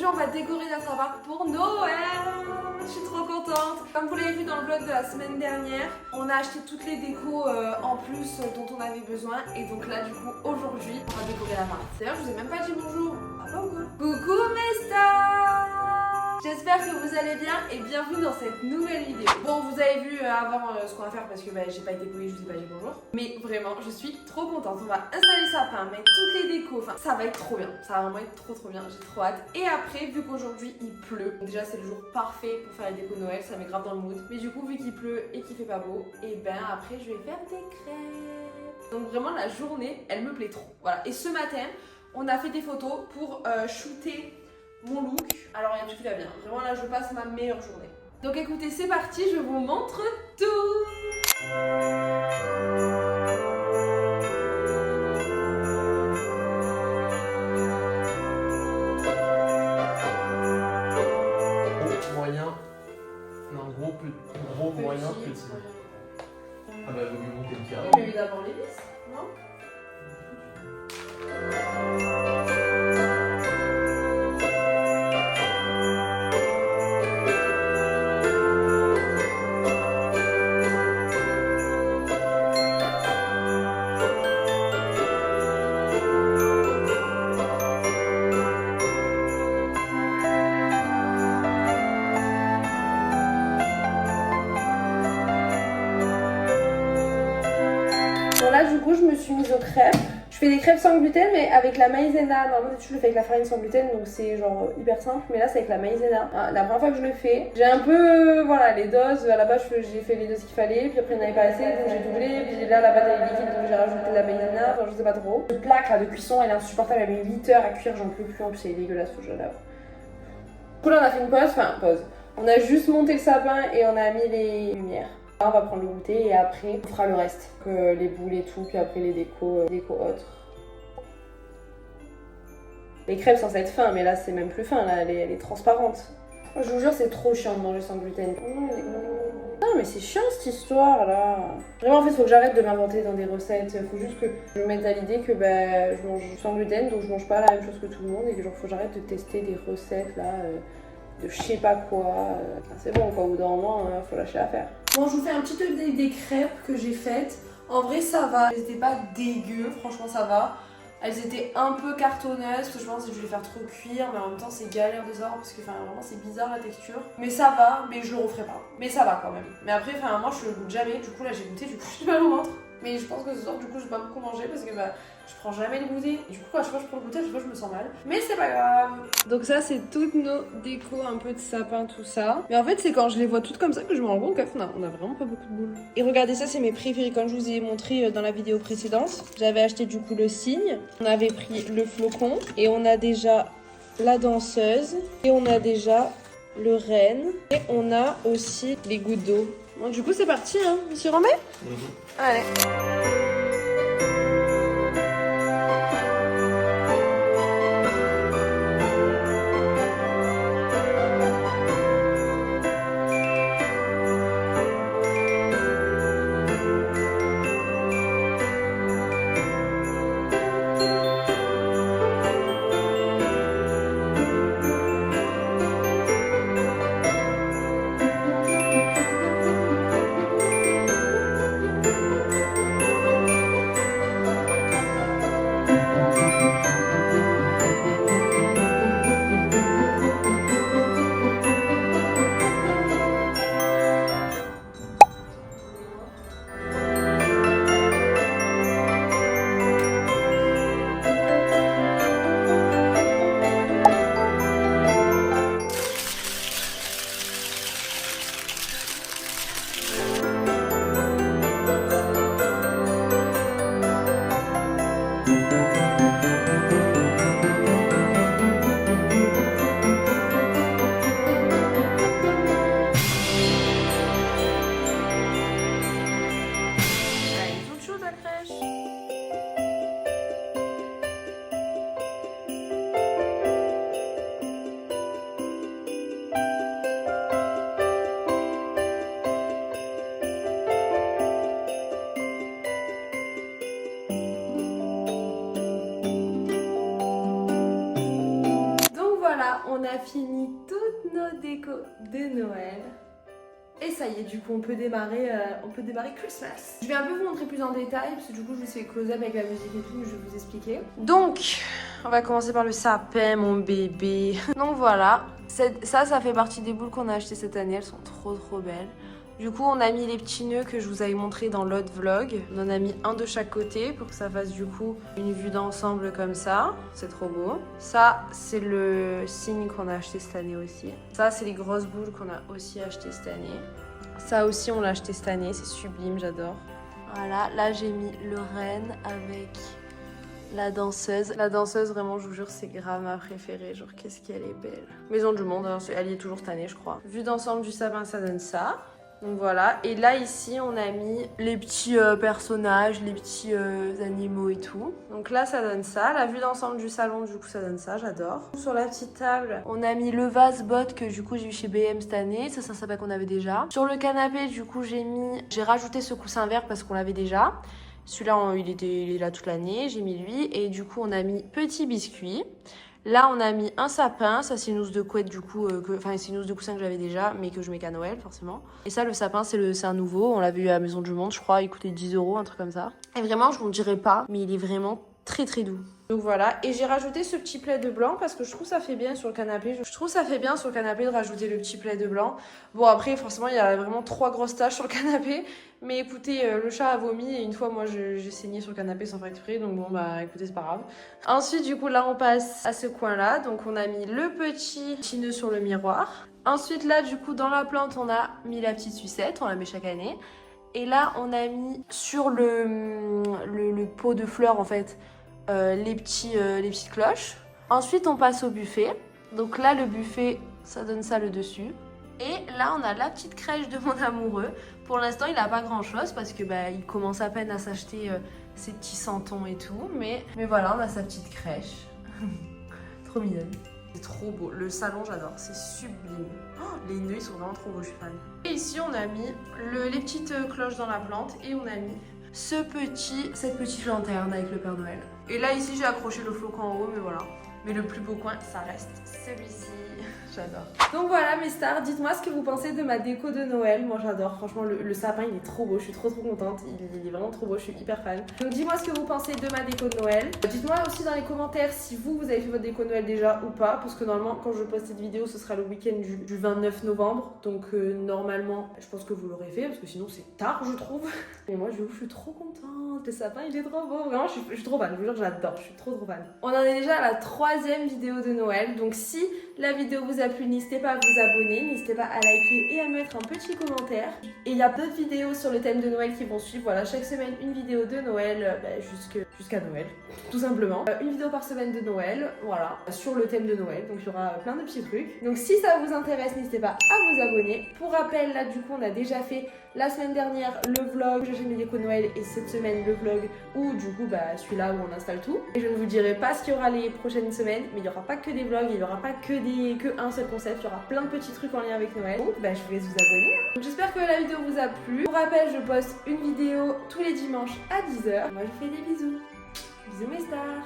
aujourd'hui on va décorer notre appart pour Noël. Je suis trop contente. Comme vous l'avez vu dans le vlog de la semaine dernière, on a acheté toutes les décos en plus dont on avait besoin. Et donc là du coup aujourd'hui on va décorer l'appart. D'ailleurs je vous ai même pas dit bonjour. Ah pas ou quoi? Coucou mes stars. J'espère que vous allez bien et bienvenue dans cette nouvelle vidéo. Bon, vous avez vu avant ce qu'on va faire parce que j'ai pas été polie, je vous ai pas dit bonjour. Mais vraiment, je suis trop contente. On va installer le sapin, mettre toutes les décos. Enfin, ça va être trop bien. Ça va vraiment être trop bien. J'ai trop hâte. Et après, vu qu'aujourd'hui il pleut, déjà c'est le jour parfait pour faire les décos Noël. Ça met grave dans le mood. Mais du coup, vu qu'il pleut et qu'il fait pas beau, et ben après je vais faire des crêpes. Donc vraiment la journée, elle me plaît trop. Voilà. Et ce matin, on a fait des photos pour shooter mon look. Alors il y a tout qui va bien. Vraiment là je passe ma meilleure journée. Donc écoutez, c'est parti, je vous montre tout. Moyen. Non, gros, moyen, petit. Ah bah vaut mieux monter le carré. Mais oui, d'abord les vis, non? Bon là du coup je me suis mise aux crêpes. Je fais des crêpes sans gluten mais avec la maïzena. Normalement je le fais avec la farine sans gluten donc c'est genre hyper simple. Mais là c'est avec la maïzena. La première fois que je le fais, j'ai un peu voilà les doses. À la base j'ai fait les doses qu'il fallait. Puis après il n'y en avait pas assez donc j'ai doublé. Puis là la pâte elle est liquide donc j'ai rajouté de la maïzena. Enfin je sais pas trop. Le plaque là de cuisson elle est insupportable. Elle a mis 8 heures à cuire, j'en peux plus. En plus elle est dégueulasse ce jeu là. Du coup là on a fait une pause. On a juste monté le sapin et on a mis les lumières. On va prendre le goûter et après on fera le reste. Les boules et tout, puis après les décos autres. Les crêpes censées être fin, mais là c'est même plus fin, là elle est transparente. Je vous jure c'est trop chiant de manger sans gluten. Non mais c'est chiant cette histoire là. Vraiment en fait faut que j'arrête de m'inventer dans des recettes. Faut juste que je me mette à l'idée que je mange sans gluten donc je mange pas la même chose que tout le monde et que genre faut que j'arrête de tester des recettes là. De je sais pas quoi. C'est bon quoi, au bout d'un moment, faut lâcher l'affaire. Bon, je vous fais un petit update des crêpes que j'ai faites. En vrai, ça va. Elles étaient pas dégueu, franchement, ça va. Elles étaient un peu cartonneuses parce que je pense que je vais les faire trop cuire, mais en même temps, c'est galère de savoir parce que vraiment, c'est bizarre la texture. Mais ça va, mais je le referai pas. Mais ça va quand même. Mais après, moi, je le goûte jamais. Du coup, là, j'ai goûté, du coup, j'ai mal au ventre. Mais je pense que ce soir, du coup, je vais pas beaucoup manger parce que je prends jamais le goûter. Et du coup, à chaque fois que je prends le goûter, à chaque fois, je me sens mal. Mais c'est pas grave. Donc, ça, c'est toutes nos décos, un peu de sapin, tout ça. Mais en fait, c'est quand je les vois toutes comme ça que je me rends compte qu'on a vraiment pas beaucoup de boules. Et regardez, ça, c'est mes préférés. Comme je vous ai montré dans la vidéo précédente, j'avais acheté du coup le cygne. On avait pris le flocon. Et on a déjà la danseuse. Et on a déjà le renne. Et on a aussi les gouttes d'eau. Bon, du coup, c'est parti, hein. On s'y remet? Allez. on a fini toutes nos décos de Noël. Et ça y est, du coup, on peut démarrer Christmas. Je vais un peu vous montrer plus en détail, parce que du coup, je vous fais close-up avec la musique et tout, je vais vous expliquer. Donc, on va commencer par le sapin, mon bébé. Donc voilà, ça fait partie des boules qu'on a achetées cette année, elles sont trop belles. Du coup, on a mis les petits nœuds que je vous avais montré dans l'autre vlog. On en a mis un de chaque côté pour que ça fasse du coup une vue d'ensemble comme ça. C'est trop beau. Ça, c'est le signe qu'on a acheté cette année aussi. Ça, c'est les grosses boules qu'on a aussi achetées cette année. Ça aussi, on l'a acheté cette année. C'est sublime, j'adore. Voilà, là, j'ai mis le renne avec la danseuse. La danseuse, vraiment, je vous jure, c'est grave ma préférée. Genre, qu'est-ce qu'elle est belle. Maison du monde, hein, elle y est toujours cette année, je crois. Vue d'ensemble du sapin, ça donne ça. Donc voilà, et là ici on a mis les petits personnages, les petits animaux et tout. Donc là ça donne ça, la vue d'ensemble du salon du coup ça donne ça, j'adore. Sur la petite table, on a mis le vase bot que du coup j'ai eu chez BM cette année, ça c'est un sapin qu'on avait déjà. Sur le canapé du coup j'ai rajouté ce coussin vert parce qu'on l'avait déjà. Celui-là il est là toute l'année, j'ai mis lui et du coup on a mis petit biscuit. Là, on a mis un sapin. Ça, c'est une housse de couette, du coup. C'est une housse de coussin que j'avais déjà, mais que je mets qu'à Noël, forcément. Et ça, le sapin, c'est un nouveau. On l'avait eu à la Maison du Monde, je crois. Il coûtait 10 €, un truc comme ça. Et vraiment, je vous le dirai pas, mais il est vraiment très doux. Donc voilà, et j'ai rajouté ce petit plaid blanc parce que je trouve ça fait bien sur le canapé. Je trouve ça fait bien sur le canapé de rajouter le petit plaid blanc. Bon après, forcément, il y a vraiment 3 grosses taches sur le canapé. Mais écoutez, le chat a vomi et une fois, moi, j'ai saigné sur le canapé sans faire exprès. Donc bon, bah écoutez, c'est pas grave. Ensuite, du coup, là, on passe à ce coin-là. Donc on a mis le petit nœud sur le miroir. Ensuite, là, du coup, dans la plante, on a mis la petite sucette. On la met chaque année. Et là, on a mis sur le pot de fleurs, en fait, les petites cloches. Ensuite, on passe au buffet. Donc là, le buffet, ça donne ça le dessus. Et là, on a la petite crèche de mon amoureux. Pour l'instant, il n'a pas grand-chose parce que il commence à peine à s'acheter ses petits santons et tout. Mais voilà, on a sa petite crèche. Trop mignonne. C'est trop beau. Le salon, j'adore. C'est sublime. Oh, les nœuds, ils sont vraiment trop beaux, je suis fan. Et ici, on a mis les petites cloches dans la plante et on a mis cette petite lanterne avec le Père Noël. Et là, ici, j'ai accroché le flocon en haut, mais voilà. Mais le plus beau coin, ça reste celui-ci. J'adore. Donc voilà mes stars, dites-moi ce que vous pensez de ma déco de Noël. Moi j'adore, franchement le sapin il est trop beau, je suis trop contente, il est vraiment trop beau, je suis hyper fan. Donc dis-moi ce que vous pensez de ma déco de Noël. Dites-moi aussi dans les commentaires si vous avez fait votre déco de Noël déjà ou pas, parce que normalement quand je poste cette vidéo ce sera le week-end du 29 novembre. Donc normalement je pense que vous l'aurez fait, parce que sinon c'est tard je trouve. Et moi je suis trop contente, le sapin il est trop beau, vraiment je suis trop fan, je vous jure j'adore, je suis trop fan. On en est déjà à la 3e vidéo de Noël, donc si la vidéo vous a plu, n'hésitez pas à vous abonner, n'hésitez pas à liker et à mettre un petit commentaire. Et il y a d'autres vidéos sur le thème de Noël qui vont suivre. Voilà, chaque semaine une vidéo de Noël jusqu'à Noël, tout simplement. Une vidéo par semaine de Noël, voilà, sur le thème de Noël. Donc il y aura plein de petits trucs. Donc si ça vous intéresse, n'hésitez pas à vous abonner. Pour rappel, là du coup on a déjà fait la semaine dernière le vlog j'ai fait mes décos de Noël et cette semaine le vlog où du coup celui-là où on installe tout. Et je ne vous dirai pas ce qu'il y aura les prochaines semaines, mais il n'y aura pas que des vlogs, il n'y aura pas que un seul concept, il y aura plein de petits trucs en lien avec Noël. Donc je vous laisse vous abonner. Donc j'espère que la vidéo vous a plu. Pour rappel, je poste une vidéo tous les dimanches à 10 h. Moi je vous fais des bisous. Bisous mes stars.